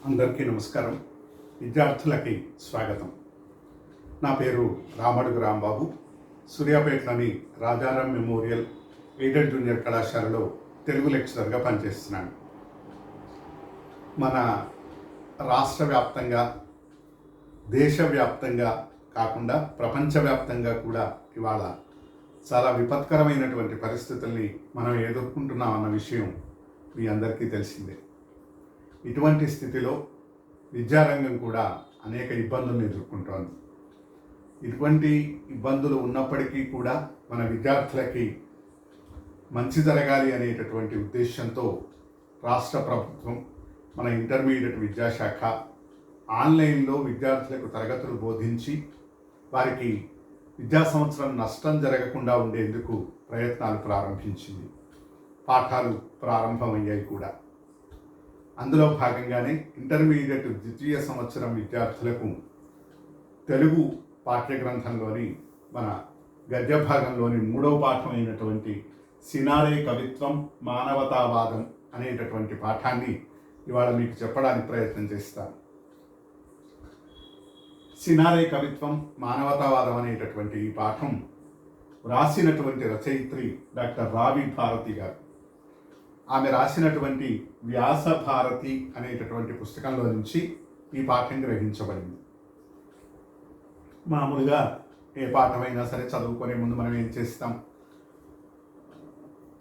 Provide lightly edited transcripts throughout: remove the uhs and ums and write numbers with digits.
అందరికీ నమస్కారం. విద్యార్థులకి స్వాగతం. నా పేరు రామడుగు రాంబాబు. సూర్యాపేటలోని రాజారాం మెమోరియల్ ఎయిడెడ్ జూనియర్ కళాశాలలో తెలుగు లెక్చరర్గా పనిచేస్తున్నాను. మన రాష్ట్ర వ్యాప్తంగా, దేశవ్యాప్తంగా కాకుండా ప్రపంచవ్యాప్తంగా కూడా ఇవాళ చాలా విపత్కరమైనటువంటి పరిస్థితుల్ని మనం ఎదుర్కొంటున్నాం అన్న విషయం మీ అందరికీ తెలిసిందే. ఇటువంటి స్థితిలో విద్యారంగం కూడా అనేక ఇబ్బందులను ఎదుర్కొంటోంది. ఇటువంటి ఇబ్బందులు ఉన్నప్పటికీ కూడా మన విద్యార్థులకి మంచి జరగాలి అనేటటువంటి ఉద్దేశంతో రాష్ట్ర ప్రభుత్వం, మన ఇంటర్మీడియట్ విద్యాశాఖ ఆన్లైన్లో విద్యార్థులకు తరగతులు బోధించి వారికి విద్యా సంవత్సరం నష్టం జరగకుండా ఉండేందుకు ప్రయత్నాలు ప్రారంభించింది. పాఠాలు ప్రారంభమయ్యాయి కూడా. అందులో భాగంగానే ఇంటర్మీడియట్ ద్వితీయ సంవత్సరం విద్యార్థులకు తెలుగు పాఠ్యగ్రంథంలోని మన గద్య భాగంలోని 3వ పాఠం అయినటువంటి సినారే కవిత్వం మానవతావాదం అనేటటువంటి పాఠాన్ని ఇవాళ మీకు చెప్పడానికి ప్రయత్నం చేస్తాను. సినారే కవిత్వం మానవతావాదం అనేటటువంటి ఈ పాఠం రాసినటువంటి రచయిత్రి డాక్టర్ రావి భారతి గారు. ఆమె రాసినటువంటి వ్యాస భారతి అనేటటువంటి పుస్తకంలో నుంచి ఈ పాఠం గ్రహించబడింది. మామూలుగా ఏ పాఠమైనా సరే చదువుకునే ముందు మనం ఏం చేస్తాం,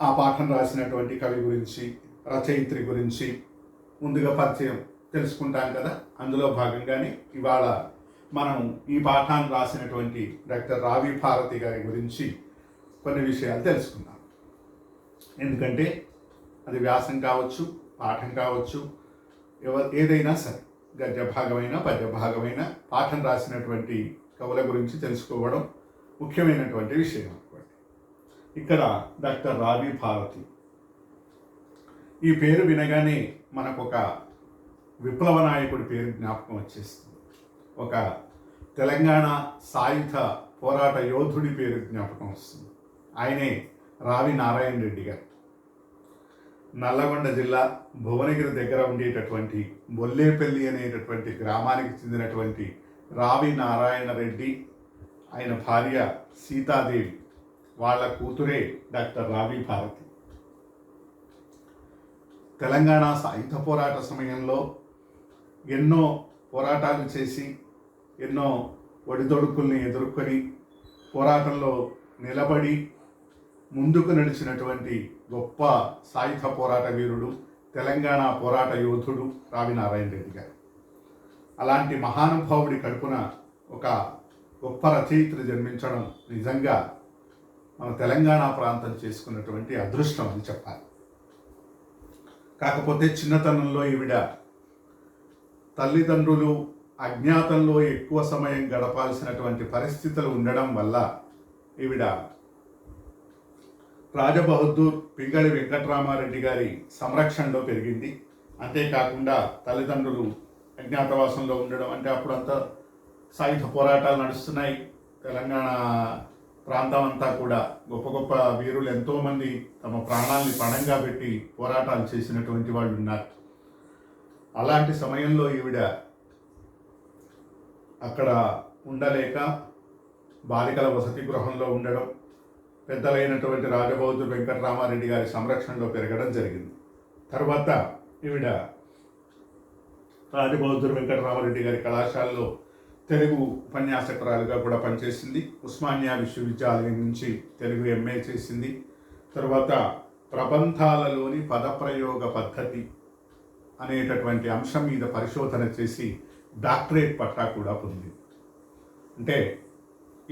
ఆ పాఠం రాసినటువంటి కవి గురించి, రచయిత్రి గురించి ముందుగా పరిచయం తెలుసుకుంటాం కదా. అందులో భాగంగానే ఇవాళ మనం ఈ పాఠాన్ని రాసినటువంటి డాక్టర్ రావి భారతి గారి గురించి కొన్ని విషయాలు తెలుసుకుందాం. ఎందుకంటే అది వ్యాసం కావచ్చు, పాఠం కావచ్చు, ఏదైనా సరే, గద్య భాగమైన పద్య భాగమైన పాఠం రాసినటువంటి కవుల గురించి తెలుసుకోవడం ముఖ్యమైనటువంటి విషయం అనుకోండి. ఇక్కడ డాక్టర్ రావి భారతి, ఈ పేరు వినగానే మనకు ఒక విప్లవ నాయకుడి పేరు జ్ఞాపకం వచ్చేస్తుంది. ఒక తెలంగాణ సాయుధ పోరాట యోధుడి పేరు జ్ఞాపకం వస్తుంది. ఆయనే రావి నారాయణ రెడ్డి గారు. నల్లగొండ జిల్లా భువనగిరి దగ్గర ఉండేటటువంటి బొల్లేపల్లి అనేటటువంటి గ్రామానికి చెందినటువంటి రావి నారాయణ రెడ్డి, ఆయన భార్య సీతాదేవి, వాళ్ళ కూతురే డాక్టర్ రావి భారతి. తెలంగాణ సాయుధ పోరాట సమయంలో ఎన్నో పోరాటాలు చేసి, ఎన్నో ఒడిదొడుకుల్ని ఎదుర్కొని పోరాటంలో నిలబడి ముందుకు నడిచినటువంటి గొప్ప సాయుధ పోరాట వీరుడు, తెలంగాణ పోరాట యోధుడు రావి నారాయణ రెడ్డి గారు. అలాంటి మహానుభావుడి కడుపున ఒక గొప్ప రచయిత్రి జన్మించడం నిజంగా మన తెలంగాణ ప్రాంతం చేసుకున్నటువంటి అదృష్టం అని చెప్పాలి. కాకపోతే చిన్నతనంలో ఈవిడ తల్లిదండ్రులు అజ్ఞాతంలో ఎక్కువ సమయం గడపాల్సినటువంటి పరిస్థితులు ఉండడం వల్ల ఈవిడ రాజబహదూర్ పింగళి వెంకట్రామారెడ్డి గారి సంరక్షణలో పెరిగింది. అంతేకాకుండా తల్లిదండ్రులు అజ్ఞాతవాసంలో ఉండడం, అంటే అప్పుడంతా సాయుధ పోరాటాలు నడుస్తున్నాయి. తెలంగాణ ప్రాంతం అంతా కూడా గొప్ప గొప్ప వీరులు ఎంతోమంది తమ ప్రాణాలని పణంగా పెట్టి పోరాటాలు చేసినటువంటి వాళ్ళు ఉన్నారు. అలాంటి సమయంలో ఈవిడ అక్కడ ఉండలేక బాలికల వసతి గృహంలో ఉండడం, పెద్దలైనటువంటి రాజబహదూర్ వెంకటరామారెడ్డి గారి సంరక్షణలో పెరగడం జరిగింది. తర్వాత ఈవిడ రాజబహదూర్ వెంకటరామారెడ్డి గారి కళాశాలలో తెలుగు ఉపన్యాసకురాలుగా కూడా పనిచేసింది. ఉస్మానియా విశ్వవిద్యాలయం నుంచి తెలుగు ఎంఏ చేసింది. తర్వాత ప్రబంధాలలోని పదప్రయోగ పద్ధతి అనేటటువంటి అంశం మీద పరిశోధన చేసి డాక్టరేట్ పట్టా కూడా పొందింది. అంటే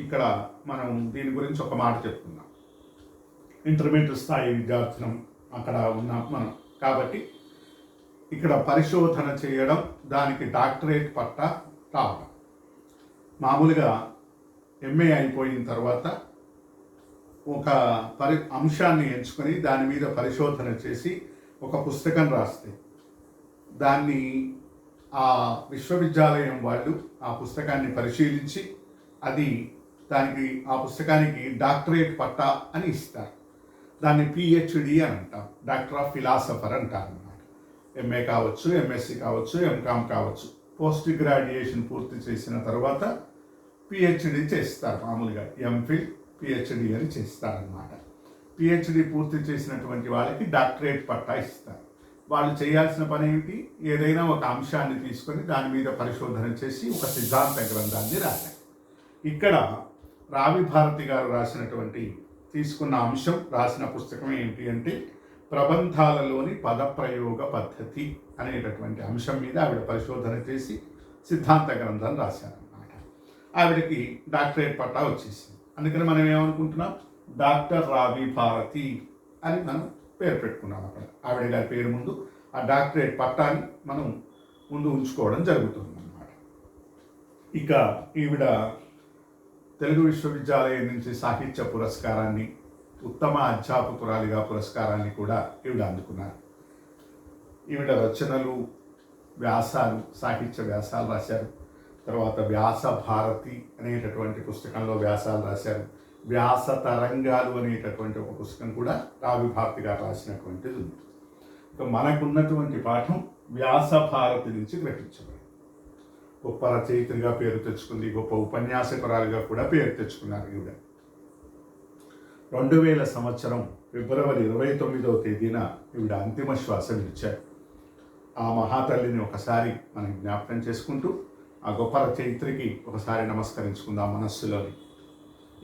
ఇక్కడ మనం దీని గురించి ఒక మాట చెప్పుకుందాం. ఇంటర్మీడియట్ స్థాయి విద్యార్థులం అక్కడ ఉన్నాం మనం, కాబట్టి ఇక్కడ పరిశోధన చేయడం, దానికి డాక్టరేట్ పట్టా రావడం. మామూలుగా ఎంఏ అయిపోయిన తర్వాత ఒక అంశాన్ని ఎంచుకొని దాని మీద పరిశోధన చేసి ఒక పుస్తకం రాస్తే దాన్ని ఆ విశ్వవిద్యాలయం వాళ్ళు ఆ పుస్తకాన్ని పరిశీలించి ఆ పుస్తకానికి డాక్టరేట్ పట్టా అని ఇస్తారు. దాన్ని పిహెచ్డి అని అంటాం, డాక్టర్ ఆఫ్ ఫిలాసఫర్ అంటారు అన్నమాట. ఎంఏ కావచ్చు, ఎంఎస్సి కావచ్చు, ఎంకామ్ కావచ్చు. పోస్ట్ గ్రాడ్యుయేషన్ పూర్తి చేసిన తర్వాత పిహెచ్డి చేస్తారు. మామూలుగా ఎంఫిల్ పిహెచ్డి అని చేస్తారనమాట. పిహెచ్డి పూర్తి చేసినటువంటి వాళ్ళకి డాక్టరేట్ పట్టా ఇస్తారు. వాళ్ళు చేయాల్సిన పని ఏమిటి? ఏదైనా ఒక అంశాన్ని తీసుకొని దాని మీద పరిశోధన చేసి ఒక సిద్ధాంత గ్రంథాన్ని రాశారు. ఇక్కడ రావి భారతి గారు తీసుకున్న అంశం, రాసిన పుస్తకం ఏంటి అంటే ప్రబంధాలలోని పదప్రయోగ పద్ధతి అనేటటువంటి అంశం మీద ఆవిడ పరిశోధన చేసి సిద్ధాంత గ్రంథం రాశారన్నమాట. ఆవిడకి డాక్టరేట్ పట్టా వచ్చేసింది. అందుకని మనం ఏమనుకుంటున్నాం, డాక్టర్ రావి భారతి అని మనం పేరు పెట్టుకున్నాం. అక్కడ ఆవిడ గారి పేరు ముందు ఆ డాక్టరేట్ పట్టాన్ని మనం ముందు ఉంచుకోవడం జరుగుతుంది అన్నమాట. ఇక ఈవిడ తెలుగు విశ్వవిద్యాలయం నుంచి సాహిత్య పురస్కారాన్ని, ఉత్తమ అధ్యాపకురాలిగా పురస్కారాన్ని కూడా ఈవిడ అందుకున్నారు. ఈవిడ రచనలు, వ్యాసాలు, సాహిత్య వ్యాసాలు రాశారు. తర్వాత వ్యాస భారతి అనేటటువంటి పుస్తకంలో వ్యాసాలు రాశారు. వ్యాస తరంగాలు అనేటటువంటి ఒక పుస్తకం కూడా రావి భారతి గారు రాసినటువంటిది ఉంది. ఇక మనకున్నటువంటి పాఠం వ్యాస భారతి నుంచి గ్రహించబడింది. గొప్ప రచయిత్రిగా పేరు తెచ్చుకుంది, గొప్ప ఉపన్యాసకురాలుగా కూడా పేరు తెచ్చుకున్నారు ఈవిడ. 2000 సంవత్సరం ఫిబ్రవరి 29వ తేదీన ఈవిడ అంతిమ శ్వాస విడిచారు. ఆ మహాతల్లిని ఒకసారి మనం జ్ఞాపకం చేసుకుంటూ ఆ గొప్ప రచయిత్రికి ఒకసారి నమస్కరించుకుందాం మనస్సులోని.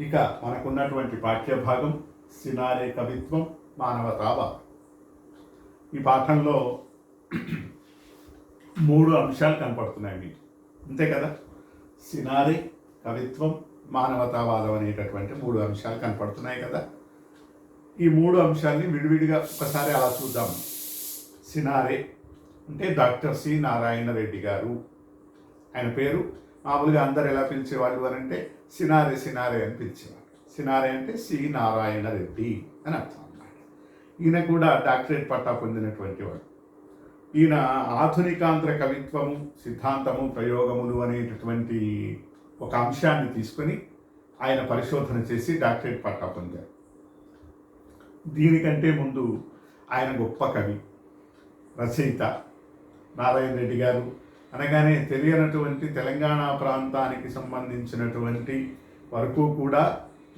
ఇక మనకున్నటువంటి పాఠ్యభాగం సినారే కవిత్వం, మానవతావాదం. ఈ పాఠంలో 3 అంశాలు కనపడుతున్నాయి మీకు, అంతే కదా? సినారే, కవిత్వం, మానవతావాదం అనేటటువంటి 3 అంశాలు కనపడుతున్నాయి కదా. ఈ 3 అంశాలని విడివిడిగా ఒకసారి అలా చూద్దాం. సినారే అంటే డాక్టర్ సి నారాయణ రెడ్డి గారు. ఆయన పేరు మామూలుగా అందరు ఎలా పిలిచేవాళ్ళు అని అంటే సినారే సినారే అని పిలిచేవారు. సినారే అంటే సి నారాయణ రెడ్డి అని అర్థం అన్నమాట. ఈయన కూడా డాక్టరేట్ పట్టా పొందినటువంటి వాడు. ఈయన ఆధునికాంధ్ర కవిత్వము, సిద్ధాంతము, ప్రయోగములు అనేటటువంటి ఒక అంశాన్ని తీసుకొని ఆయన పరిశోధన చేసి డాక్టరేట్ పట్టా పొందారు. దీనికంటే ముందు ఆయన గొప్ప కవి, రచయిత. నారాయణ రెడ్డి గారు అనగానే తెలియనటువంటి తెలంగాణ ప్రాంతానికి సంబంధించినటువంటి వరకు కూడా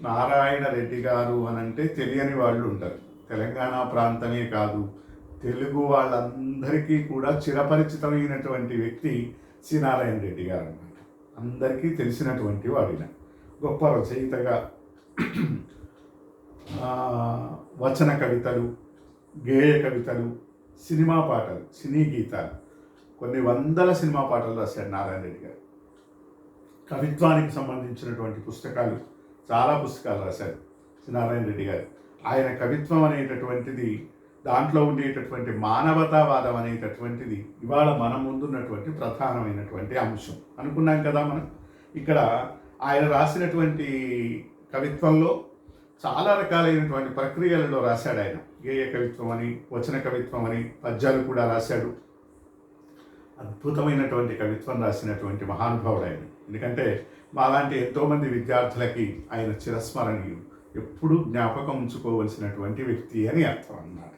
నారాయణ రెడ్డి గారు అనంటే తెలియని వాళ్ళు ఉంటారు. తెలంగాణ ప్రాంతమే కాదు, తెలుగు వాళ్ళందరికీ కూడా చిరపరిచితమైనటువంటి వ్యక్తి సి నారాయణ రెడ్డి గారు అన్నమాట. అందరికీ తెలిసినటువంటి వాడిన గొప్ప రచయితగా వచన కవితలు, గేయ కవితలు, సినిమా పాటలు, సినీ గీతాలు, కొన్ని వందల సినిమా పాటలు రాశాడు నారాయణ రెడ్డి గారు. కవిత్వానికి సంబంధించినటువంటి పుస్తకాలు, చాలా పుస్తకాలు రాశారు నారాయణ రెడ్డి గారు. ఆయన కవిత్వం అనేటటువంటిది, దాంట్లో ఉండేటటువంటి మానవతావాదం అనేటటువంటిది ఇవాళ మన ముందున్నటువంటి ప్రధానమైనటువంటి అంశం అనుకున్నాం కదా మనం. ఇక్కడ ఆయన రాసినటువంటి కవిత్వంలో చాలా రకాలైనటువంటి ప్రక్రియలలో రాశాడు. ఆయన గేయ కవిత్వం అని, వచన కవిత్వం అని, పద్యాలు కూడా రాశాడు. అద్భుతమైనటువంటి కవిత్వం రాసినటువంటి మహానుభావుడు ఆయన. ఎందుకంటే మాలాంటి ఎంతోమంది విద్యార్థులకి ఆయన చిరస్మరణీయుడు, ఎప్పుడూ జ్ఞాపకం ఉంచుకోవలసినటువంటి వ్యక్తి అని అర్థం అన్నమాట.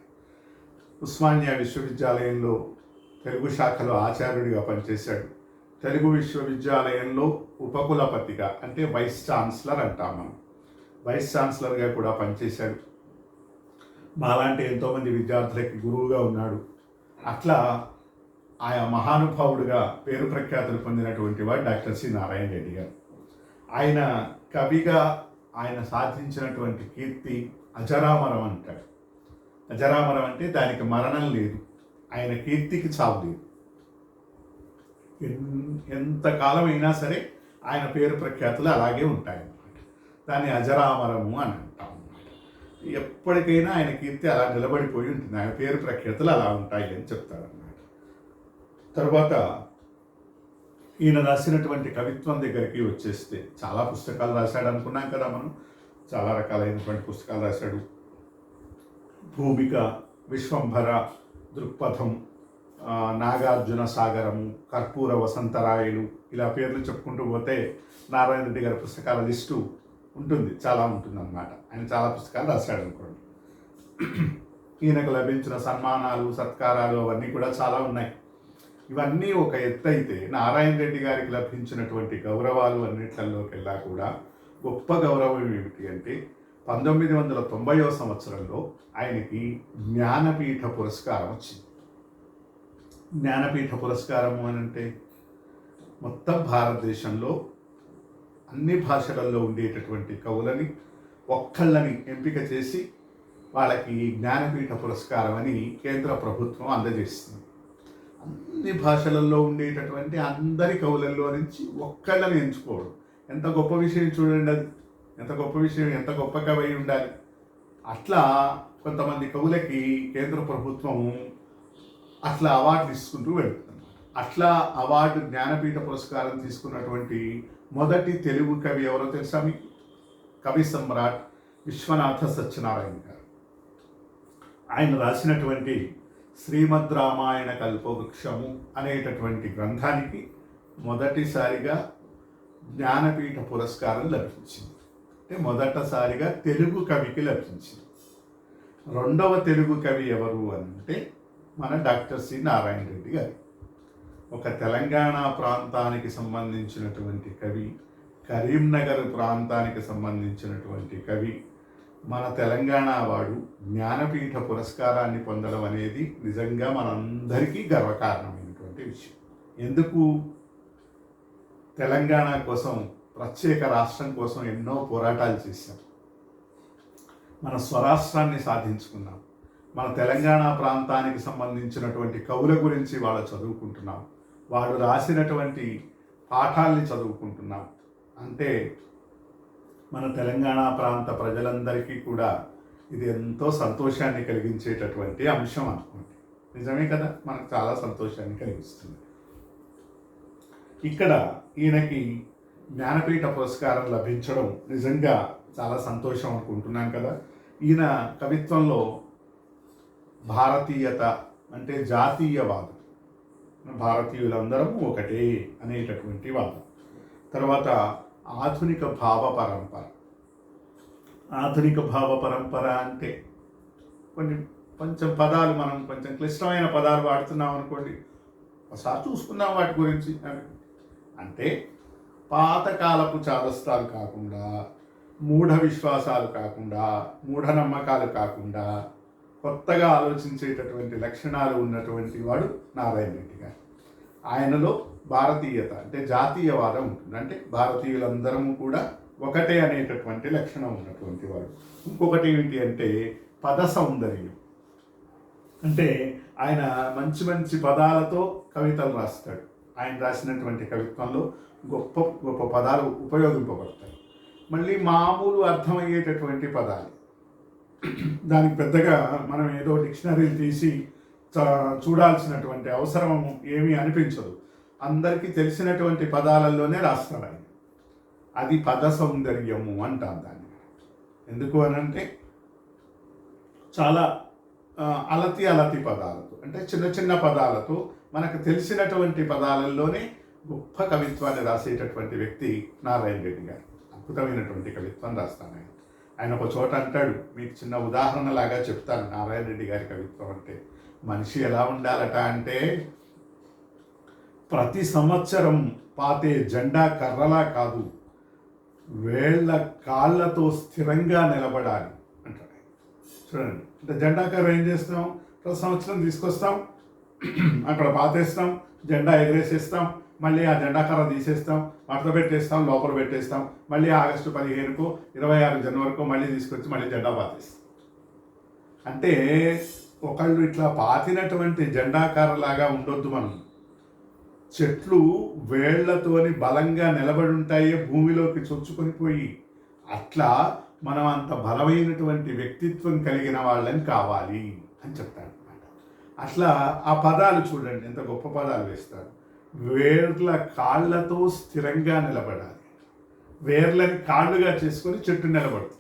ఉస్మానియా విశ్వవిద్యాలయంలో తెలుగు శాఖలో ఆచార్యుడిగా పనిచేశాడు. తెలుగు విశ్వవిద్యాలయంలో ఉపకులపతిగా అంటే వైస్ ఛాన్సలర్ అంటాం మనం, వైస్ ఛాన్సలర్గా కూడా పనిచేశాడు. మాలాంటి ఎంతోమంది విద్యార్థులకి గురువుగా ఉన్నాడు. అట్లా ఆయా మహానుభావుడుగా పేరు ప్రఖ్యాతులు పొందినటువంటి వాడు డాక్టర్ సి నారాయణ రెడ్డి గారు. ఆయన కవిగా ఆయన సాధించినటువంటి కీర్తి అజరామరం అంటాడు. అజరామరం అంటే దానికి మరణం లేదు, ఆయన కీర్తికి చావు లేదు. ఎంతకాలం అయినా సరే ఆయన పేరు ప్రఖ్యాతులు అలాగే ఉంటాయన్నమాట. దాన్ని అజరామరము అని అంటాం అన్నమాట. ఎప్పటికైనా ఆయన కీర్తి అలా నిలబడిపోయి ఉంటుంది, ఆయన పేరు ప్రఖ్యాతులు అలా ఉంటాయి అని చెప్తారన్నమాట. తర్వాత ఈయన రాసినటువంటి కవిత్వం దగ్గరికి వచ్చేస్తే చాలా పుస్తకాలు రాశాడు అనుకున్నాం కదా మనం. చాలా రకాలైనటువంటి పుస్తకాలు రాశాడు. భూమిక, విశ్వంభర, దృక్పథం, నాగార్జున సాగరము, కర్పూర వసంతరాయలు, ఇలా పేర్లు చెప్పుకుంటూ పోతే నారాయణ రెడ్డి గారి పుస్తకాల లిస్టు ఉంటుంది, చాలా ఉంటుంది అన్నమాట. ఆయన చాలా పుస్తకాలు రాశాడు అనుకోండి. ఈయనకు లభించిన సన్మానాలు సత్కారాలు అవన్నీ కూడా చాలా ఉన్నాయి. ఇవన్నీ ఒక ఎత్తు అయితే నారాయణ రెడ్డి గారికి లభించినటువంటి గౌరవాలు అన్నిట్లలోకెల్లా కూడా గొప్ప గౌరవం ఏమిటి అంటే 1990వ సంవత్సరంలో ఆయనకి జ్ఞానపీఠ పురస్కారం వచ్చింది. జ్ఞానపీఠ పురస్కారము అని అంటే మొత్తం భారతదేశంలో అన్ని భాషలలో ఉండేటటువంటి కవులని ఒక్కళ్ళని ఎంపిక చేసి వాళ్ళకి జ్ఞానపీఠ పురస్కారం అని కేంద్ర ప్రభుత్వం అందజేస్తుంది. అన్ని భాషలలో ఉండేటటువంటి అందరి కవులలో నుంచి ఒక్కళ్ళని ఎంచుకోవడం ఎంత గొప్ప విషయం చూడండి. అది ఎంత గొప్ప విషయం, ఎంత గొప్ప కవి అయి ఉండాలి. అట్లా కొంతమంది కవులకి కేంద్ర ప్రభుత్వం అట్లా అవార్డులు ఇస్తుంటూ వెళ్తుంది. అట్లా అవార్డు జ్ఞానపీఠ పురస్కారం తీసుకున్నటువంటి మొదటి తెలుగు కవి ఎవరో తెలుసా మీకు? కవి సమ్రాట్ విశ్వనాథ సత్యనారాయణ గారు. ఆయన రాసినటువంటి శ్రీమద్ రామాయణ కల్పవృక్షము అనేటటువంటి గ్రంథానికి మొదటిసారిగా జ్ఞానపీఠ పురస్కారం లభించింది. అంటే మొదటిసారిగా తెలుగు కవికి లభించింది. రెండవ తెలుగు కవి ఎవరు అంటే మన డాక్టర్ సి నారాయణ రెడ్డి గారు. ఒక తెలంగాణ ప్రాంతానికి సంబంధించినటువంటి కవి, కరీంనగర్ ప్రాంతానికి సంబంధించినటువంటి కవి, మన తెలంగాణ వాడు జ్ఞానపీఠ పురస్కారాన్ని పొందడం అనేది నిజంగా మనందరికీ గర్వకారణమైనటువంటి విషయం. ఎందుకు? తెలంగాణ కోసం, ప్రత్యేక రాష్ట్రం కోసం ఎన్నో పోరాటాలు చేశాం. మన స్వరాష్ట్రాన్ని సాధించుకున్నాం. మన తెలంగాణ ప్రాంతానికి సంబంధించినటువంటి కవుల గురించి వాళ్ళు చదువుకుంటున్నాం. వాళ్ళు రాసినటువంటి పాఠాల్ని చదువుకుంటున్నాం. అంటే మన తెలంగాణ ప్రాంత ప్రజలందరికీ కూడా ఇది ఎంతో సంతోషాన్ని కలిగించేటటువంటి అంశం అనుకోండి. నిజమే కదా, మనకు చాలా సంతోషాన్ని కలిగిస్తుంది. ఇక్కడ ఈయనకి జ్ఞానపీఠ పురస్కారం లభించడం నిజంగా చాలా సంతోషం అనుకుంటున్నాం కదా. ఈయన కవిత్వంలో భారతీయత అంటే జాతీయవాదం, భారతీయులందరం ఒకటే అనేటటువంటి వాదం. తర్వాత ఆధునిక భావ పరంపర. ఆధునిక భావ పరంపర అంటే కొంచెం పదాలు మనం కొంచెం క్లిష్టమైన పదాలు వాడుతున్నాం అనుకోండి, ఒకసారి చూసుకున్నాం వాటి గురించి. అంటే పాతకాలపు చాదస్తాలు కాకుండా, మూఢ విశ్వాసాలు కాకుండా, మూఢనమ్మకాలు కాకుండా కొత్తగా ఆలోచించేటటువంటి లక్షణాలు ఉన్నటువంటి వాడు నారాయణ రెడ్డి గారు. ఆయనలో భారతీయత అంటే జాతీయవాదం ఉంటుంది. అంటే భారతీయులందరము కూడా ఒకటే అనేటటువంటి లక్షణం ఉన్నటువంటి వాడు. ఇంకొకటి ఏంటి అంటే పద సౌందర్యం. అంటే ఆయన మంచి మంచి పదాలతో కవితలు రాస్తాడు. ఆయన రాసినటువంటి కవిత్వంలో గొప్ప గొప్ప పదాలు ఉపయోగింపబడతాయి. మళ్ళీ మామూలు అర్థమయ్యేటటువంటి పదాలు, దానికి పెద్దగా మనం ఏదో డిక్షనరీలు తీసి చూడాల్సినటువంటి అవసరం ఏమీ అనిపించదు. అందరికీ తెలిసినటువంటి పదాలలోనే రాస్తాడు ఆయన. అది పద సౌందర్యము అంటాం దాన్ని. ఎందుకు అనంటే చాలా అలతి పదాలతో, అంటే చిన్న చిన్న పదాలతో మనకు తెలిసినటువంటి పదాలలోనే గొప్ప కవిత్వాన్ని రాసేటటువంటి వ్యక్తి నారాయణ రెడ్డి గారు. అద్భుతమైనటువంటి కవిత్వం రాస్తాను ఆయన. ఆయన ఒక చోట అంటాడు, మీకు చిన్న ఉదాహరణలాగా చెప్తాను నారాయణ రెడ్డి గారి కవిత్వం అంటే. మనిషి ఎలా ఉండాలట అంటే ప్రతి సంవత్సరం పాతే జెండా కర్రలా కాదు, వేళ్ల కాళ్ళతో స్థిరంగా నిలబడాలి అంటాడు. చూడండి, అంటే జెండా కర్ర ఏం చేస్తాం? ప్రతి సంవత్సరం తీసుకొస్తాం, అక్కడ పాతేస్తాం, జెండా ఎగరేసేస్తాం, మళ్ళీ ఆ జెండా కర్ర తీసేస్తాం, మడత పెట్టేస్తాం, లోపల పెట్టేస్తాం, మళ్ళీ ఆగస్టు 15కో 26 జనవరికో మళ్ళీ తీసుకొచ్చి మళ్ళీ జెండా పాతేస్తాం. అంటే ఒకళ్ళు ఇట్లా పాతినటువంటి జెండా కర్రలాగా ఉండొద్దు మనం. చెట్లు వేళ్లతోని బలంగా నిలబడి ఉంటాయే భూమిలోకి చొచ్చుకొని పోయి, అట్లా మనం అంత బలమైనటువంటి వ్యక్తిత్వం కలిగిన వాళ్ళని కావాలి అని చెప్తాడు అనమాట. అట్లా ఆ పదాలు చూడండి ఎంత గొప్ప పదాలు వేస్తారు. వేర్ల కాళ్ళతో స్థిరంగా నిలబడాలి, వేర్లని కాళ్ళుగా చేసుకొని చెట్టు నిలబడుతుంది.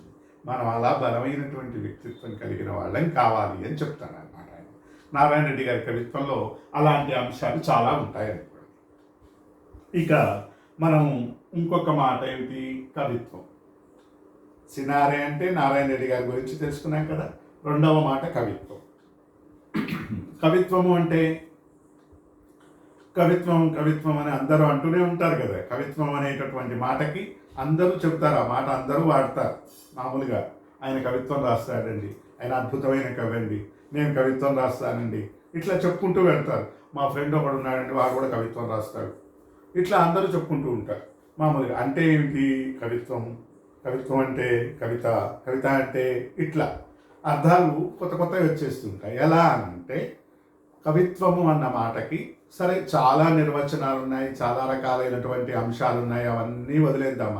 మనం అలా బలమైనటువంటి వ్యక్తిత్వం కలిగిన వాళ్ళని కావాలి అని చెప్తాడు అనమాట ఆయన. నారాయణ రెడ్డి గారి కవిత్వంలో అలాంటి అంశాలు చాలా ఉంటాయని. ఇక మనం ఇంకొక మాట ఏమిటి? కవిత్వం. సినారే అంటే నారాయణ రెడ్డి గారి గురించి తెలుసుకున్నాం కదా. రెండవ మాట కవిత్వం. కవిత్వము అంటే కవిత్వం కవిత్వం అని అందరూ అంటూనే ఉంటారు కదా. కవిత్వం అనేటటువంటి మాటకి అందరూ చెప్తారు, ఆ మాట అందరూ వాడతారు. మామూలుగా ఆయన కవిత్వం రాస్తాడండి, ఆయన అద్భుతమైన కవి అండి, నేను కవిత్వం రాస్తానండి, ఇట్లా చెప్పుకుంటూ వెళ్తారు. మా ఫ్రెండ్ ఒకడు ఉన్నాడండి, వాడు కూడా కవిత్వం రాస్తాడు, ఇట్లా అందరూ చెప్పుకుంటూ ఉంటారు మామూలుగా. అంటే ఏంటి కవిత్వం? కవిత్వం అంటే కవిత, కవిత అంటే ఇట్లా అర్థాలు కొత్త కొత్తవి వచ్చేస్తుంటాయి. ఎలా అంటే కవిత్వము అన్న మాటకి సరే చాలా నిర్వచనాలు ఉన్నాయి, చాలా రకాలైనటువంటి అంశాలు ఉన్నాయి, అవన్నీ వదిలేద్దాం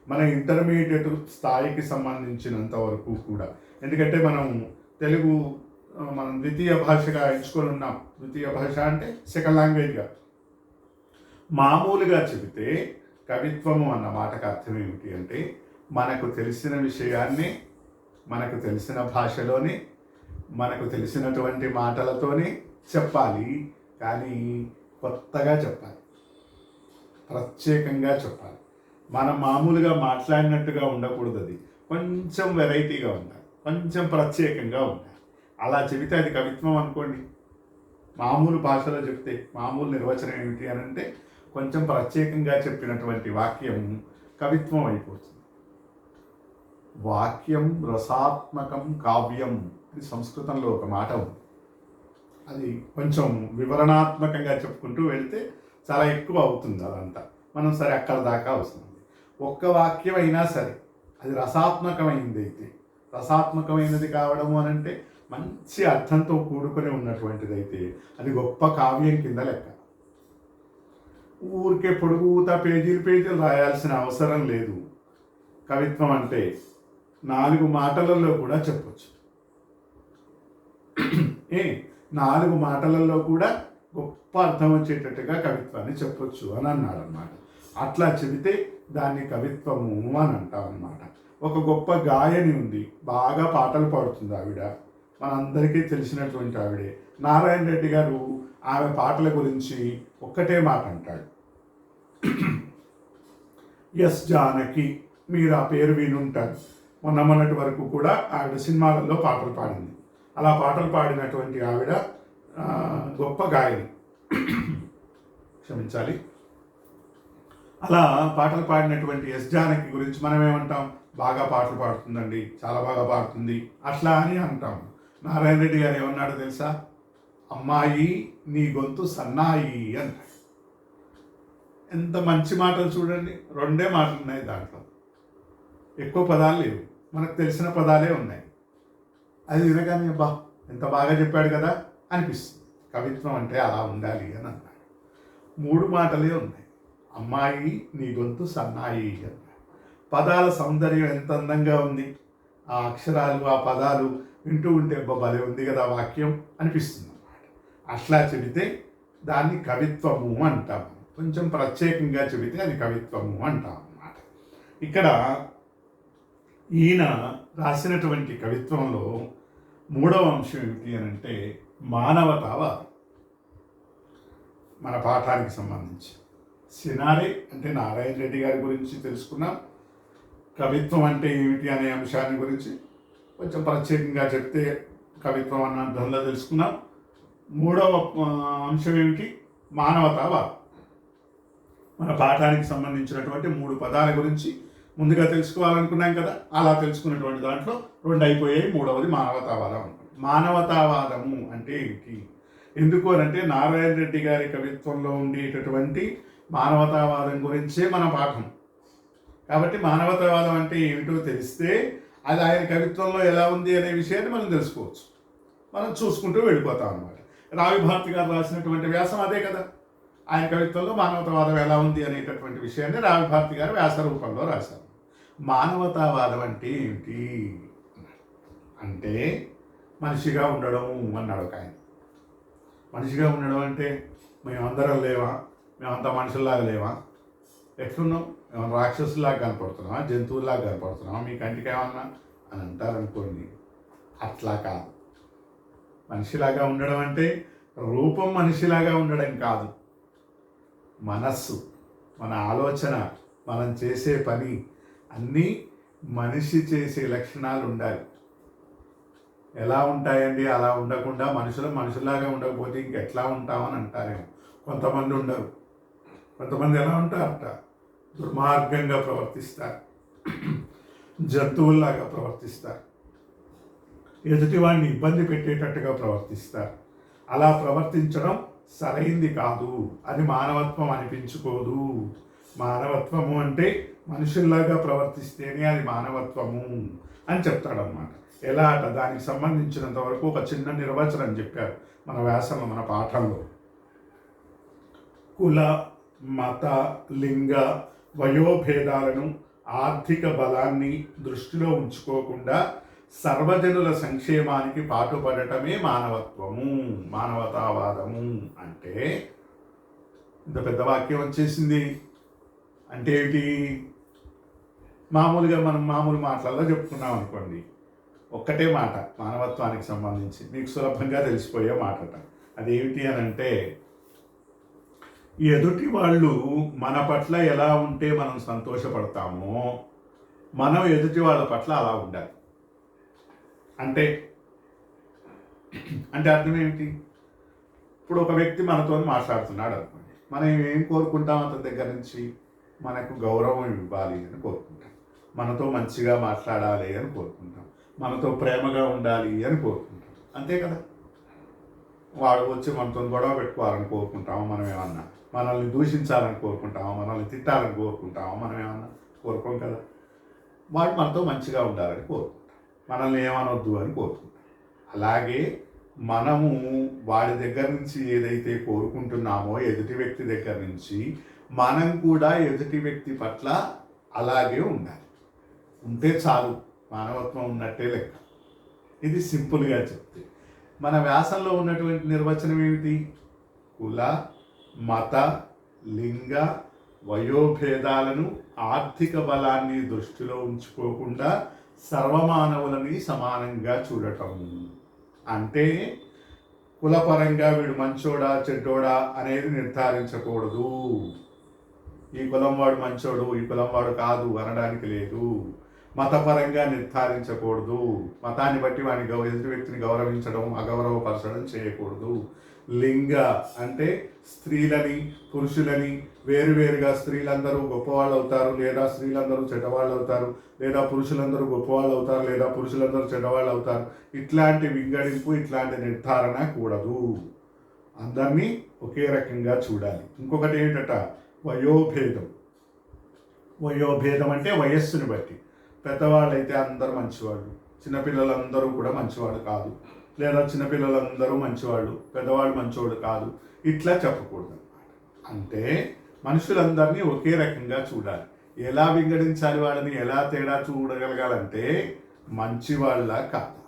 మన ఇంటర్మీడియట్ స్థాయికి సంబంధించినంత వరకు కూడా. ఎందుకంటే మనం తెలుగు మనం ద్వితీయ భాషగా ఎంచుకొని ఉన్నాం. ద్వితీయ భాష అంటే సెకండ్ లాంగ్వేజ్గా. మామూలుగా చెబితే కవిత్వము అన్న మాటకు అర్థం ఏమిటి అంటే మనకు తెలిసిన విషయాన్ని మనకు తెలిసిన భాషలోనే మనకు తెలిసినటువంటి మాటలతోనే చెప్పాలి, కానీ కొత్తగా చెప్పాలి, ప్రత్యేకంగా చెప్పాలి. మనం మామూలుగా మాట్లాడినట్టుగా ఉండకూడదు, అది కొంచెం వెరైటీగా ఉండాలి, కొంచెం ప్రత్యేకంగా ఉండాలి. అలా చెబితే అది కవిత్వం అనుకోండి. మామూలు భాషలో చెప్తే మామూలు నిర్వచనం ఏమిటి అని అంటే కొంచెం ప్రత్యేకంగా చెప్పినటువంటి వాక్యం కవిత్వం అయిపోతుంది. వాక్యం రసాత్మకం కావ్యం అని సంస్కృతంలో ఒక మాట ఉంది. అది కొంచెం వివరణాత్మకంగా చెప్పుకుంటూ వెళితే చాలా ఎక్కువ అవుతుంది అదంతా. మనం సరే అక్కడ దాకా వస్తుంది. ఒక్క వాక్యం అయినా సరే అది రసాత్మకమైంది అయితే, రసాత్మకమైనది కావడము అని అంటే మంచి అర్థంతో కూడుకొని ఉన్నటువంటిది అయితే అది గొప్ప కావ్యం కింద లెక్క. ఊరికే పొడుగుతా పేజీలు రాయాల్సిన అవసరం లేదు. కవిత్వం అంటే 4 మాటలలో కూడా చెప్పొచ్చు. 4 మాటలలో కూడా గొప్ప అర్థం వచ్చేటట్టుగా కవిత్వాన్ని చెప్పొచ్చు అని అన్నాడు అనమాట. అట్లా చెబితే దాన్ని కవిత్వము అని అంటాం అన్నమాట. ఒక గొప్ప గాయని ఉంది, బాగా పాటలు పాడుతుంది ఆవిడ, మనందరికీ తెలిసినటువంటి ఆవిడే. నారాయణ రెడ్డి గారు ఆమె పాటల గురించి ఒక్కటే మాట అంటాడు, ఎస్ జానకి. మీరు ఆ పేరు వినుంటారు. మొన్నటి వరకు కూడా ఆవిడ సినిమాలలో పాటలు పాడింది. అలా పాటలు పాడినటువంటి ఆవిడ గొప్ప గాయని, క్షమించాలి. అలా పాటలు పాడినటువంటి ఎస్ జానకి గురించి మనం ఏమంటాం? బాగా పాటలు పాడుతుందండి, చాలా బాగా పాడుతుంది అట్లా అని అంటాం. నారాయణ రెడ్డి గారు ఏమన్నాడు తెలుసా? అమ్మాయి నీ గొంతు సన్నాయి అంటాడు. ఎంత మంచి మాటలు చూడండి. 2 మాటలు ఉన్నాయి దాంట్లో, ఎక్కువ పదాలు లేవు, మనకు తెలిసిన పదాలే ఉన్నాయి. అది వినగానే బా ఎంత బాగా చెప్పాడు కదా అనిపిస్తుంది. కవిత్వం అంటే అలా ఉండాలి అని అన్నాడు. 3 మాటలే ఉన్నాయి. అమ్మాయి నీ గొంతు సన్నాయి అన్నాడు. పదాల సౌందర్యం ఎంత అందంగా ఉంది, ఆ అక్షరాలు ఆ పదాలు వింటూ ఉంటే భలే ఉంది కదా వాక్యం అనిపిస్తుంది అన్నమాట. అట్లా చెబితే దాన్ని కవిత్వము అంటాము. కొంచెం ప్రత్యేకంగా చెబితే అది కవిత్వము అంటాం అన్నమాట. ఇక్కడ ఈయన రాసినటువంటి కవిత్వంలో 3వ అంశం ఏమిటి అని అంటే మానవతావాదం. మన పాఠానికి సంబంధించి సినారే అంటే నారాయణ రెడ్డి గారి గురించి తెలుసుకున్నాం. కవిత్వం అంటే ఏమిటి అనే అంశాన్ని గురించి కొంచెం ప్రత్యేకంగా చెప్తే కవిత్వం అన్న అర్థంలో తెలుసుకున్నాం. 3వ అంశం ఏమిటి? మానవతావాదం. మన పాఠానికి సంబంధించినటువంటి 3 పదాల గురించి ముందుగా తెలుసుకోవాలనుకున్నాం కదా. అలా తెలుసుకున్నటువంటి దాంట్లో 2 అయిపోయాయి, 3వది మానవతావాదం. మానవతావాదము అంటే ఏంటి, ఎందుకు అంటే నారాయణ రెడ్డి గారి కవిత్వంలో ఉండేటటువంటి మానవతావాదం గురించే మన పాఠం. కాబట్టి మానవతావాదం అంటే ఏమిటో తెలిస్తే అది ఆయన కవిత్వంలో ఎలా ఉంది అనే విషయాన్ని మనం తెలుసుకోవచ్చు. మనం చూసుకుంటూ వెళ్ళిపోతాం అన్నమాట. రావి భారతి గారు రాసినటువంటి వ్యాసం అదే కదా. ఆయన కవిత్వంలో మానవతావాదం ఎలా ఉంది అనేటటువంటి విషయాన్ని రావి భారతి గారు వ్యాస రూపంలో రాశారు. మానవతావాదం అంటే ఏమిటి అంటే మనిషిగా ఉండడం అన్నాడు ఒక ఆయన. మనిషిగా ఉండడం అంటే మేమందరం లేవా, మేమంతా మనుషుల్లాగా లేవా, ఎట్లున్నాం, మేము రాక్షసులాగా కనపడుతున్నామా, జంతువుల్లాగా కనపడుతున్నామా, మీ కంటికి ఏమన్నా అని అంటారనుకోండి. అట్లా కాదు. మనిషిలాగా ఉండడం అంటే రూపం మనిషిలాగా ఉండడం కాదు, మనస్సు, మన ఆలోచన, మనం చేసే పని అన్నీ మనిషి చేసే లక్షణాలు ఉండాలి. ఎలా ఉంటాయండి? అలా ఉండకుండా మనుషుల్లాగా ఉండకపోతే ఇంకెట్లా ఉంటామని అంటారేమో. కొంతమంది ఉండరు. కొంతమంది ఎలా ఉంటారట? దుర్మార్గంగా ప్రవర్తిస్తారు, జంతువుల్లాగా ప్రవర్తిస్తారు, ఎదుటివాడిని ఇబ్బంది పెట్టేటట్టుగా ప్రవర్తిస్తారు. అలా ప్రవర్తించడం సరైంది కాదు, అది మానవత్వం అనిపించుకోదు. మానవత్వము అంటే మనుషుల్లాగా ప్రవర్తిస్తేనే అది మానవత్వము అని చెప్తాడనమాట. ఎలా అట? దానికి సంబంధించినంత వరకు ఒక చిన్న నిర్వచనం చెప్పారు మన వ్యాసంలో, మన పాఠంలో. కుల, మత, లింగ, వయోభేదాలను, ఆర్థిక బలాన్ని దృష్టిలో ఉంచుకోకుండా సర్వజనుల సంక్షేమానికి పాటుపడటమే మానవత్వము, మానవతావాదము. అంటే ఇంత పెద్ద వాక్యం వచ్చేసింది. అంటే ఏమిటి? మామూలుగా మనం మామూలు మాటలలో చెప్పుకున్నాం అనుకోండి, ఒక్కటే మాట మానవత్వానికి సంబంధించి మీకు సులభంగా తెలిసిపోయే మాటట. అదేమిటి అని అంటే, ఎదుటి వాళ్ళు మన పట్ల ఎలా ఉంటే మనం సంతోషపడతామో మనం ఎదుటి వాళ్ళ పట్ల అలా ఉండాలి. అంటే అంటే అర్థం ఏమిటి? ఇప్పుడు ఒక వ్యక్తి మనతో మాట్లాడుతున్నాడు అనుకోండి, మనం ఏం కోరుకుంటాం? అతని దగ్గర నుంచి మనకు గౌరవం ఇవ్వాలి అని కోరుకుంటాం, మనతో మంచిగా మాట్లాడాలి అని కోరుకుంటాం, మనతో ప్రేమగా ఉండాలి అని కోరుకుంటాం. అంతే కదా? వాడు వచ్చి మనతో గొడవ పెట్టుకోవాలని కోరుకుంటాము మనం ఏమన్నా, మనల్ని దూషించాలని కోరుకుంటాము, మనల్ని తిట్టాలని కోరుకుంటాము మనం ఏమన్నా, కోరుకోం కదా. వాడు మనతో మంచిగా ఉండాలని కోరుకుంటాం, మనల్ని ఏమనొద్దు అని కోరుకుంటాం. అలాగే మనము వాడి దగ్గర నుంచి ఏదైతే కోరుకుంటున్నామో ఎదుటి వ్యక్తి దగ్గర నుంచి, మనం కూడా ఎదుటి వ్యక్తి పట్ల అలాగే ఉండాలి. ఉంటే చాలు, మానవత్వం ఉన్నట్టే లెక్క. ఇది సింపుల్గా చెప్తే. మన వ్యాసంలో ఉన్నటువంటి నిర్వచనం ఏమిటి? కుల, మత, లింగ, వయోభేదాలను, ఆర్థిక బలాన్ని దృష్టిలో ఉంచుకోకుండా సర్వమానవులని సమానంగా చూడటం. అంటే కులపరంగా వీడు మంచోడా చెడ్డోడా అనేది నిర్ధారించకూడదు. ఈ కులం వాడు మంచోడు, ఈ కులం వాడు కాదు అనడానికి లేదు. మతపరంగా నిర్ధారించకూడదు. మతాన్ని బట్టి వాడిని ఎదుటి వ్యక్తిని గౌరవించడం, అగౌరవపరచడం చేయకూడదు. లింగ అంటే స్త్రీలని పురుషులని వేరువేరుగా, స్త్రీలందరూ గొప్పవాళ్ళు అవుతారు లేదా స్త్రీలందరూ చెడ్డవాళ్ళు అవుతారు, లేదా పురుషులందరూ గొప్పవాళ్ళు అవుతారు లేదా పురుషులందరూ చెడ్డవాళ్ళు అవుతారు. ఇట్లాంటి వింగడింపు, ఇట్లాంటి నిర్ధారణ కూడదు. అందరినీ ఒకే రకంగా చూడాలి. ఇంకొకటి ఏంటట? వయోభేదం. వయోభేదం అంటే వయస్సుని బట్టి. పెద్దవాళ్ళు అయితే అందరూ మంచివాళ్ళు, చిన్నపిల్లలందరూ కూడా మంచివాళ్ళు కాదు, లేదా చిన్నపిల్లలందరూ మంచివాళ్ళు, పెద్దవాళ్ళు మంచివాళ్ళు కాదు, ఇట్లా చెప్పకూడదు అన్నమాట. అంటే మనుషులందరినీ ఒకే రకంగా చూడాలి. ఎలా వింగడించాలి వాళ్ళని, ఎలా తేడా చూడగలగాలంటే మంచివాళ్ళ కాదా,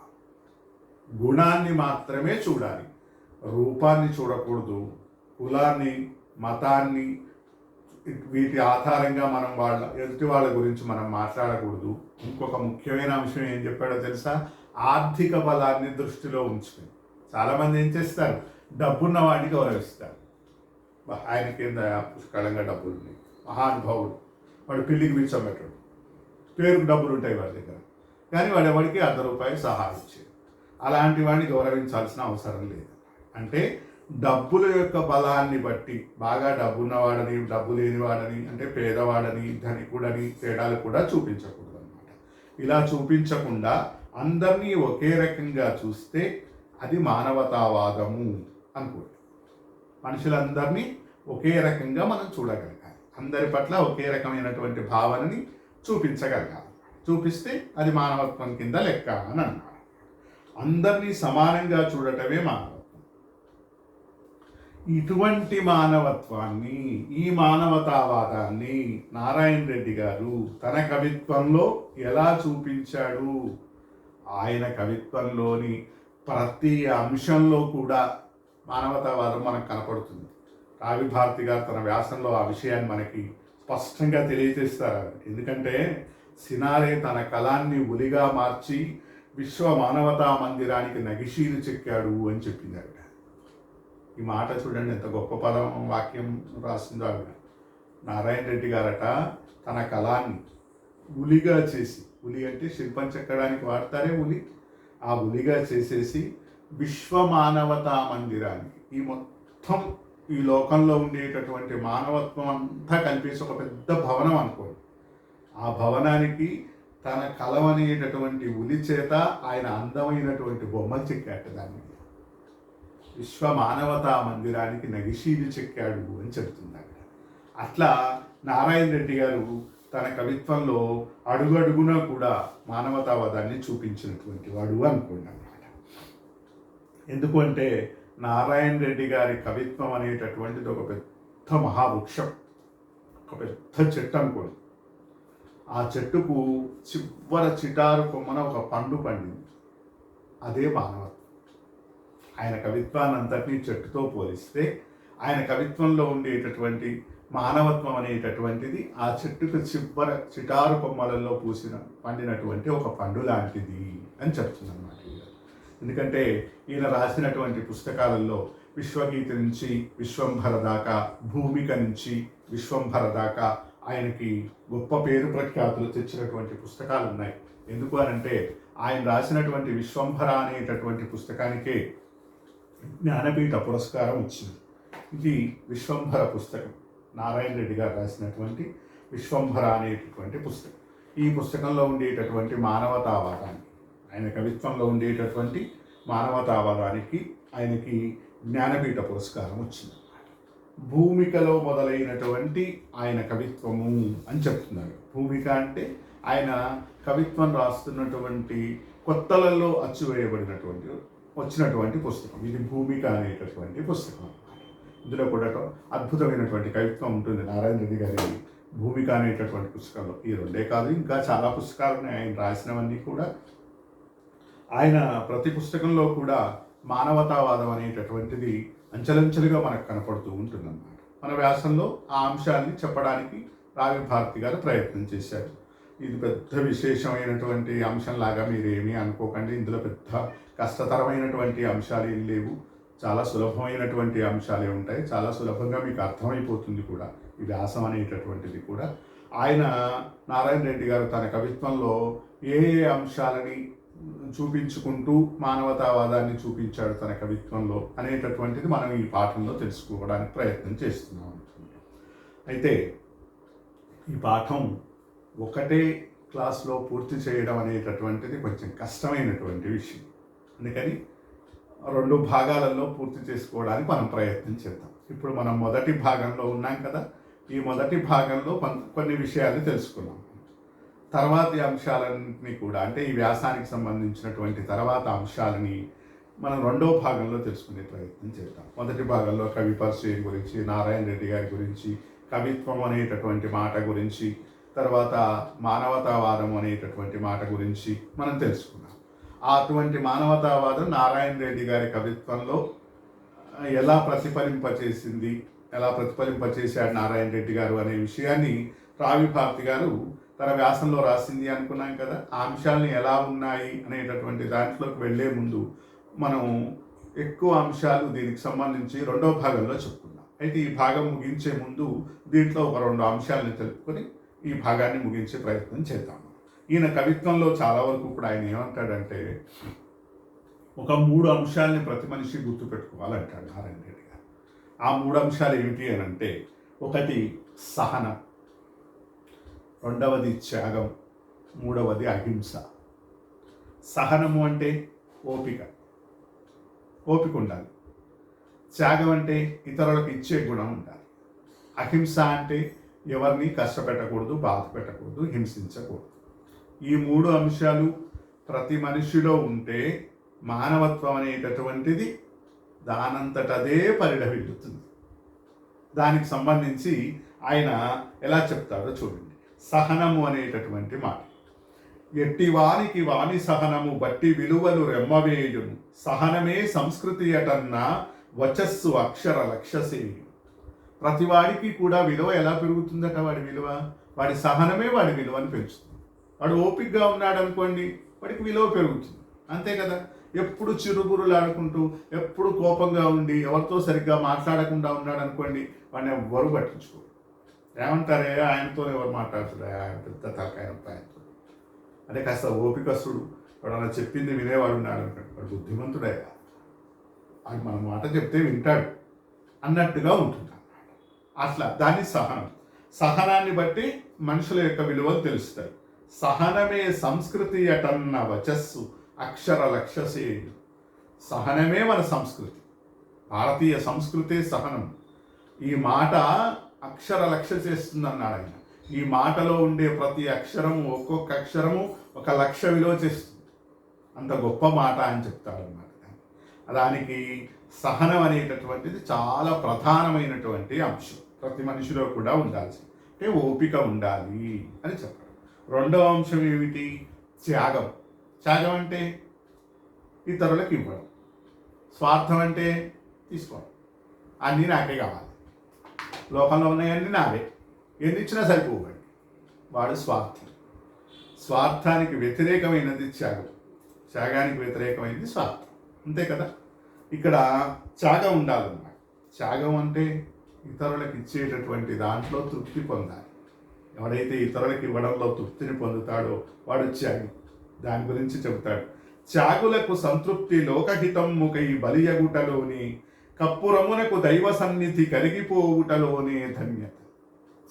గుణాన్ని మాత్రమే చూడాలి, రూపాన్ని చూడకూడదు. కులాన్ని, మతాన్ని, వీటి ఆధారంగా మనం ఎదుటి వాళ్ళ గురించి మనం మాట్లాడకూడదు. ఇంకొక ముఖ్యమైన అంశం ఏం చెప్పాడో తెలుసా? ఆర్థిక బలాన్ని దృష్టిలో ఉంచుకుని చాలామంది ఏం చేస్తారు? డబ్బున్న వాడిని గౌరవిస్తారు. ఆయన కింద పుష్కలంగా డబ్బులు ఉన్నాయి, మహానుభావుడు, వాడు పిల్లికి పిలిచబెట్టాడు, పేరుకు డబ్బులు ఉంటాయి వాడి దగ్గర, కానీ వాడు ఎవరికి ₹1 సహాయం ఇచ్చాడు. అలాంటి వాడిని గౌరవించాల్సిన అవసరం లేదు. అంటే డబ్బుల యొక్క బలాన్ని బట్టి బాగా డబ్బున్నవాడని, డబ్బు లేనివాడని, అంటే పేదవాడని, ధనికుడని తేడాలు కూడా చూపించకూడదు అన్నమాట. ఇలా చూపించకుండా అందరినీ ఒకే రకంగా చూస్తే అది మానవతావాదము అనుకోండి. మనుషులందరినీ ఒకే రకంగా మనం చూడగలగాలి, అందరి పట్ల ఒకే రకమైనటువంటి భావనని చూపించగలగాలి. చూపిస్తే అది మానవత్వం కింద లెక్క అని అన్నారు. అందరినీ సమానంగా చూడటమే మానవత్వం. ఇటువంటి మానవత్వాన్ని, ఈ మానవతావాదాన్ని నారాయణ రెడ్డి గారు తన కవిత్వంలో ఎలా చూపించాడు? ఆయన కవిత్వంలోని ప్రతి అంశంలో కూడా మానవతావాదం మనకు కనపడుతుంది. రావి భారతి గారు తన వ్యాసంలో ఆ విషయాన్ని మనకి స్పష్టంగా తెలియజేస్తారు. ఎందుకంటే సినారే తన కళాన్ని ఉలిగా మార్చి విశ్వ మానవతా మందిరానికి నగిషీలు చెక్కాడు అని చెప్పిందట. ఈ మాట చూడండి, ఎంత గొప్ప పదం, వాక్యం రాసిందో ఆవిడ. నారాయణ రెడ్డి గారట తన కళాన్ని ఉలిగా చేసి, ఉలి అంటే శిల్పం చెక్కడానికి వాడతారే ఉలి, ఆ ఉలిగా చేసేసి విశ్వమానవతా మందిరానికి, ఈ మొత్తం ఈ లోకంలో ఉండేటటువంటి మానవత్వం అంతా కలిపేసి ఒక పెద్ద భవనం అనుకోండి. ఆ భవనానికి తన కలవనేటటువంటి ఉలి చేత ఆయన అందమైనటువంటి బొమ్మలు చెక్కాడు. దాన్ని విశ్వమానవతా మందిరానికి నగిషీలు చెక్కాడు అని చెప్తున్నారు. అట్లా నారాయణ రెడ్డి గారు తన కవిత్వంలో అడుగడుగునా కూడా మానవతావాదాన్ని చూపించినటువంటి వాడు అనుకోండి అన్నమాట. ఎందుకంటే నారాయణ రెడ్డి గారి కవిత్వం అనేటటువంటిది ఒక పెద్ద మహావృక్షం, ఒక పెద్ద చెట్టు అనుకోండి. ఆ చెట్టుకు చిటారు కొమ్మన ఒక పండు పండింది. అదే మానవత్వం. ఆయన కవిత్వాన్ని అంతటినీ చెట్టుతో పోలిస్తే ఆయన కవిత్వంలో ఉండేటటువంటి మానవత్వం అనేటటువంటిది ఆ చెట్టుకు చిటారు కొమ్మలలో పండినటువంటి ఒక పండు లాంటిది అని చెప్తుందన్నమాట. ఎందుకంటే ఈయన రాసినటువంటి పుస్తకాలలో విశ్వగీత నుంచి విశ్వంభర దాకా, భూమిక నుంచి విశ్వంభర దాకా ఆయనకి గొప్ప పేరు ప్రఖ్యాతులు తెచ్చినటువంటి పుస్తకాలు ఉన్నాయి. ఎందుకు అనంటే ఆయన రాసినటువంటి విశ్వంభర అనేటటువంటి పుస్తకానికే జ్ఞానపీఠ పురస్కారం వచ్చింది. ఇది విశ్వంభర పుస్తకం, నారాయణ రెడ్డి గారు రాసినటువంటి విశ్వంభర అనేటటువంటి పుస్తకం. ఈ పుస్తకంలో ఉండేటటువంటి మానవతావాదాన్ని, ఆయన కవిత్వంలో ఉండేటటువంటి మానవతావాదానికి ఆయనకి జ్ఞానపీఠ పురస్కారం వచ్చింది. భూమికలో మొదలైనటువంటి ఆయన కవిత్వము అని చెప్తున్నారు. భూమిక అంటే ఆయన కవిత్వం రాస్తున్నటువంటి కొత్తలలో వచ్చినటువంటి పుస్తకం. ఇది భూమిక అనేటటువంటి పుస్తకం. ఇందులో కూడా అద్భుతమైనటువంటి కవిత్వం ఉంటుంది నారాయణ రెడ్డి గారి భూమిక అనేటటువంటి పుస్తకంలో. ఈ రెండే కాదు, ఇంకా చాలా పుస్తకాలు ఉన్నాయి ఆయన రాసినవన్నీ కూడా. ఆయన ప్రతి పుస్తకంలో కూడా మానవతావాదం అనేటటువంటిది అంచెలంచెలుగా మనకు కనపడుతూ ఉంటుందన్నమాట. మన వ్యాసంలో ఆ అంశాన్ని చెప్పడానికి రావి భారతి గారు ప్రయత్నం చేశారు. ఇది పెద్ద విశేషమైనటువంటి అంశంలాగా మీరు ఏమీ అనుకోకండి. ఇందులో పెద్ద కష్టతరమైనటువంటి అంశాలు ఏం లేవు. చాలా సులభమైనటువంటి అంశాలే ఉంటాయి. చాలా సులభంగా మీకు అర్థమైపోతుంది కూడా ఈ వ్యాసం అనేటటువంటిది కూడా. ఆయన నారాయణ రెడ్డి గారు తన కవిత్వంలో ఏ అంశాలని చూపించుకుంటూ మానవతావాదాన్ని చూపించాడు తన కవిత్వంలో అనేటటువంటిది మనం ఈ పాఠంలో తెలుసుకోవడానికి ప్రయత్నం చేస్తున్నాం. అయితే ఈ పాఠం ఒకటే క్లాస్లో పూర్తి చేయడం అనేటటువంటిది కొంచెం కష్టమైనటువంటి విషయం. అందుకని 2 భాగాలలో పూర్తి చేసుకోవడానికి మనం ప్రయత్నం చేద్దాం. ఇప్పుడు మనం మొదటి భాగంలో ఉన్నాం కదా. ఈ మొదటి భాగంలో కొన్ని విషయాలు తెలుసుకున్నాం. తర్వాతి అంశాలన్నీ కూడా, అంటే ఈ వ్యాసానికి సంబంధించినటువంటి తర్వాత అంశాలని మనం 2వ భాగంలో తెలుసుకునే ప్రయత్నం చేద్దాం. మొదటి భాగంలో కవి పరిచయం గురించి, నారాయణ రెడ్డి గారి గురించి, కవిత్వం అనేటటువంటి మాట గురించి, తర్వాత మానవతావాదం అనేటటువంటి మాట గురించి మనం తెలుసుకున్నాం. అటువంటి మానవతావాదం నారాయణ రెడ్డి గారి కవిత్వంలో ఎలా ప్రతిఫలింపచేశాడు నారాయణ రెడ్డి గారు అనే విషయాన్ని రావి భారతి గారు తన వ్యాసంలో రాసింది అనుకున్నాం కదా. ఆ అంశాలని ఎలా ఉన్నాయి అనేటటువంటి దాంట్లోకి వెళ్లే ముందు మనం ఎక్కువ అంశాలు దీనికి సంబంధించి 2వ భాగంలో చెప్పుకుందాం. అయితే ఈ భాగం ముగించే ముందు దీంట్లో ఒక 2 అంశాలను తెలుపుకొని ఈ భాగాన్ని ముగించే ప్రయత్నం చేద్దాం. ఈయన కవిత్వంలో చాలా వరకు కూడా ఆయన ఏమంటాడంటే, ఒక 3 అంశాలని ప్రతి మనిషి గుర్తుపెట్టుకోవాలంటాడు నారాయణ రెడ్డి గారు. ఆ 3 అంశాలు ఏమిటి అని అంటే, ఒకటి సహనం, 2వది త్యాగం, 3వది అహింస. సహనము అంటే ఓపిక ఉండాలి. త్యాగం అంటే ఇతరులకు ఇచ్చే గుణం ఉండాలి. అహింస అంటే ఎవరిని కష్టపెట్టకూడదు, బాధ పెట్టకూడదు, హింసించకూడదు. ఈ 3 అంశాలు ప్రతి మనిషిలో ఉంటే మానవత్వం అనేటటువంటిది దానంతటదే పరిఢవిల్లుతుంది. దానికి సంబంధించి ఆయన ఎలా చెప్తాడో చూడండి. సహనము అనేటటువంటి మాట, ఎట్టివానికి వాని సహనము బట్టి విలువలు రెమ్మవేయును, సహనమే సంస్కృతి అటన్నా వచస్సు అక్షర లక్ష్యసేయు. ప్రతివాడికి కూడా విలువ ఎలా పెరుగుతుందట? వాడి సహనమే వాడి విలువను పెంచుతుంది. వాడు ఓపికగా ఉన్నాడు అనుకోండి, వాడికి విలువ పెరుగుతుంది. అంతే కదా. ఎప్పుడు చిరుగురులాడుకుంటూ, ఎప్పుడు కోపంగా ఉండి, ఎవరితో సరిగ్గా మాట్లాడకుండా ఉన్నాడు అనుకోండి, వాడిని ఎవ్వరు పట్టించుకోరు. ఏమంటారే, ఆయనతో ఎవరు మాట్లాడుతున్నారు, ఆయన పెద్ద తలకాయ ఆయనతో. అంటే కాస్త ఓపికస్తుడు, ఎవడన్నా చెప్పింది వినేవాడు ఉన్నాడు అనుకోండి, వాడు బుద్ధిమంతుడే కాదు. అది మన మాట చెప్తే వింటాడు అన్నట్టుగా ఉంటుంది అన్నమాట. అట్లా దాన్ని సహనం. సహనాన్ని బట్టి మనుషుల యొక్క విలువలు తెలుస్తాయి. సహనమే సంస్కృతి అటన్న వచస్సు అక్షర లక్ష్యసేయు. సహనమే మన సంస్కృతి, భారతీయ సంస్కృతే సహనం. ఈ మాట అక్షర లక్ష్య చేస్తుందన్నాడు ఆయన. ఈ మాటలో ఉండే ప్రతి అక్షరము, ఒక్కొక్క అక్షరము ఒక లక్ష విలువ చేస్తుంది. అంత గొప్ప మాట అని చెప్తాడు అన్నమాట. దానికి సహనం అనేటటువంటిది చాలా ప్రధానమైనటువంటి అంశం. ప్రతి మనిషిలో కూడా ఉండాల్సి, అంటే ఓపిక ఉండాలి అని చెప్పాడు. రెండవ అంశం ఏమిటి? త్యాగం. త్యాగం అంటే ఇతరులకు ఇవ్వడం. స్వార్థం అంటే తీసుకోవడం. అన్నీ నాకే కావాలి, లోకంలో ఉన్నాయన్నీ నావే, ఎన్ని ఇచ్చినా సరిపోవండి. వాడు స్వార్థం. స్వార్థానికి వ్యతిరేకమైనది త్యాగం, త్యాగానికి వ్యతిరేకమైనది స్వార్థం. అంతే కదా. ఇక్కడ త్యాగం ఉండాలన్నమాట. త్యాగం అంటే ఇతరులకు ఇచ్చేటటువంటి దాంట్లో తృప్తి పొందాలి. ఎవడైతే ఇతరులకు ఇవ్వడంలో తృప్తిని పొందుతాడో వాడు త్యాగి. దాని గురించి చెబుతాడు. త్యాగులకు సంతృప్తి లోకహితమ్ముకై బలియగుటలోని కప్పురమునకు దైవ సన్నిధి కరిగిపోవుటలోనే ధన్యత.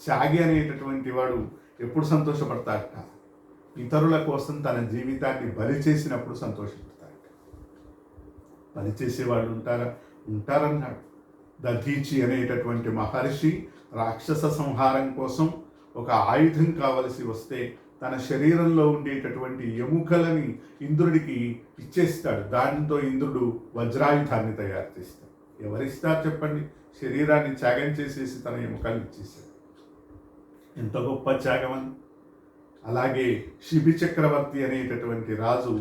త్యాగి అనేటటువంటి వాడు ఎప్పుడు సంతోషపడతాడట? ఇతరుల కోసం తన జీవితాన్ని బలి చేసినప్పుడు సంతోషపడతాడట. బలి చేసేవాళ్ళు ఉంటారన్నాడు. దధీచి అనేటటువంటి మహర్షి రాక్షస సంహారం కోసం ఒక ఆయుధం కావలసి వస్తే తన శరీరంలో ఉండేటటువంటి ఎముకలని ఇంద్రుడికి ఇచ్చేస్తాడు. దానితో ఇంద్రుడు వజ్రాయుధాన్ని తయారు చేస్తాడు. ఎవరిస్తారు చెప్పండి? శరీరాన్ని త్యాగం చేసేసి తన ఎముకలు ఇచ్చేస్తాడు. ఎంత గొప్ప త్యాగం అని. అలాగే శిబి చక్రవర్తి అనేటటువంటి రాజు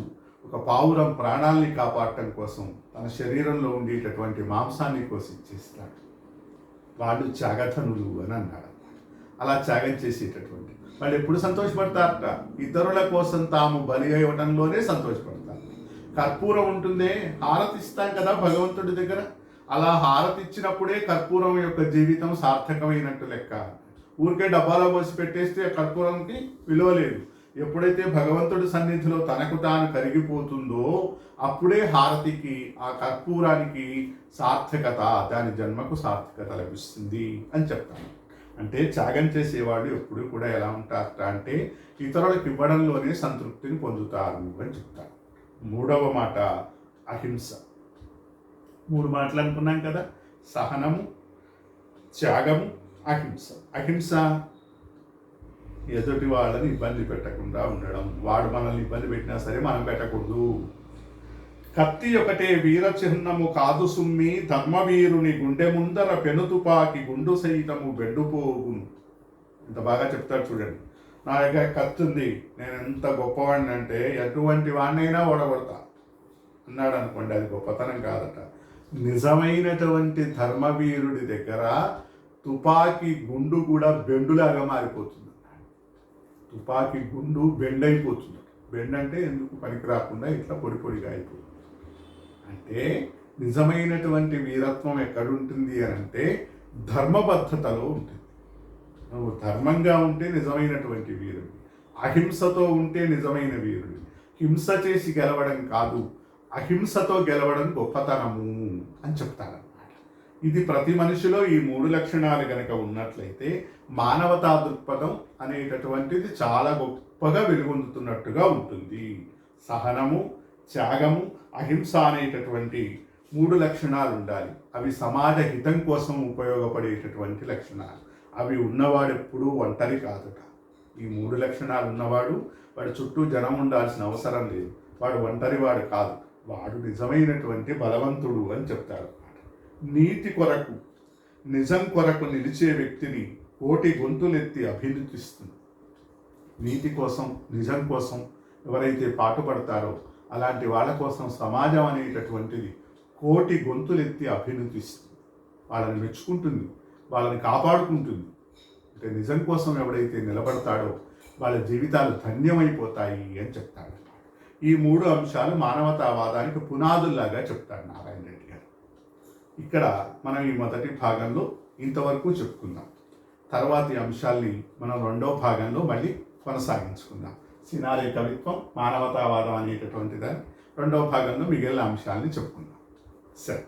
ఒక పావురం ప్రాణాలని కాపాడటం కోసం తన శరీరంలో ఉండేటటువంటి మాంసాన్ని కోసి ఇచ్చేస్తాడు. వాళ్ళు త్యాగధనులు అని అన్నాడు. అలా త్యాగం చేసేటటువంటి వాళ్ళు ఎప్పుడు సంతోషపడతారట? ఇతరుల కోసం తాము బలి అవ్వడంలోనే సంతోషపడతారు. కర్పూరం ఉంటుందే, హారతి ఇస్తాం కదా భగవంతుడి దగ్గర. అలా హారతి ఇచ్చినప్పుడే కర్పూరం యొక్క జీవితం సార్థకమైనట్టు లెక్క. ఊరికే డబ్బాలో పోసి పెట్టేస్తే కర్పూరంకి విలువ లేదు. ఎప్పుడైతే భగవంతుడి సన్నిధిలో తనకు తాను కరిగిపోతుందో అప్పుడే హారతికి, ఆ కర్పూరానికి సార్థకత, దాని జన్మకు సార్థకత లభిస్తుంది అని చెప్తాను. అంటే త్యాగం చేసేవాళ్ళు ఎప్పుడు కూడా ఎలా ఉంటారట అంటే ఇతరులకు ఇవ్వడంలోనే సంతృప్తిని పొందుతారు అని చెప్తారు. మూడవ మాట అహింస. 3 మాటలు అనుకున్నాం కదా: సహనము, త్యాగము, అహింస. అహింస ఎదుటి వాళ్ళని ఇబ్బంది పెట్టకుండా ఉండడం. వాడు మనల్ని ఇబ్బంది పెట్టినా సరే మనం పెట్టకూడదు. కత్తి ఒకటే వీర చిహ్నము కాదు సుమ్మి, ధర్మవీరుని గుండె ముందర పెనుతుపాకి గుండు సైతము బెండుపోగును. ఇంత బాగా చెప్తాడు చూడండి. నా దగ్గర కత్తి ఉంది, నేను ఎంత గొప్పవాడిని అంటే ఎటువంటి వాడినైనా ఓడగొడతా అన్నాడు అనుకోండి, అది గొప్పతనం కాదట. నిజమైనటువంటి ధర్మవీరుడి దగ్గర తుపాకీ గుండు కూడా బెండులాగా మారిపోతుంది. తుపాకీ గుండు బెండైపోతుంది. బెండ్ అంటే ఎందుకు పనికి రాకుండా ఇట్లా పొడి పొడిగా అయిపోతుంది. అంటే నిజమైనటువంటి వీరత్వం ఎక్కడుంటుంది అని అంటే ధర్మబద్ధతలో ఉంటుంది. నువ్వు ధర్మంగా ఉంటే నిజమైనటువంటి వీరుడు, అహింసతో ఉంటే నిజమైన వీరుడు. హింస చేసి గెలవడం కాదు, అహింసతో గెలవడం గొప్పతనము అని చెప్తారన్నమాట. ఇది ప్రతి మనిషిలో ఈ 3 లక్షణాలు కనుక ఉన్నట్లయితే మానవతా దృక్పథం అనేటటువంటిది చాలా గొప్పగా వెలుగొందుతున్నట్టుగా ఉంటుంది. సహనము, త్యాగము, అహింస అనేటటువంటి 3 లక్షణాలు ఉండాలి. అవి సమాజ హితం కోసం ఉపయోగపడేటటువంటి లక్షణాలు. అవి ఉన్నవాడు ఎప్పుడూ ఒంటరి కాదుట. ఈ 3 లక్షణాలు ఉన్నవాడు, వాడి చుట్టూ జనం ఉండాల్సిన అవసరం లేదు. వాడు ఒంటరి వాడు కాదు, వాడు నిజమైనటువంటి బలవంతుడు అని చెప్తాడు. నీతి కొరకు, నిజం కొరకు నిలిచే వ్యక్తిని కోటి గొంతులెత్తి అభినందిస్తుంది. నీతి కోసం, నిజం కోసం ఎవరైతే పాటుపడతారో అలాంటి వాళ్ళ కోసం సమాజం అనేటటువంటిది కోటి గొంతులెత్తి అభినందిస్తుంది. వాళ్ళని మెచ్చుకుంటుంది, వాళ్ళని కాపాడుకుంటుంది. అంటే నిజం కోసం ఎవడైతే నిలబడతాడో వాళ్ళ జీవితాలు ధన్యమైపోతాయి అని చెప్తాడు. ఈ 3 అంశాలు మానవతావాదానికి పునాదుల్లాగా చెప్తాడు నారాయణ రెడ్డి గారు. ఇక్కడ మనం ఈ మొదటి భాగంలో ఇంతవరకు చెప్పుకుందాం. తర్వాతి అంశాల్ని మనం 2వ భాగంలో మళ్ళీ కొనసాగించుకుందాం. సినారే కవిత్వం, మానవతావాదం అనేటటువంటి దాన్ని రెండవ భాగంలో మిగిలిన అంశాలని చెప్పుకుందాం. సరే.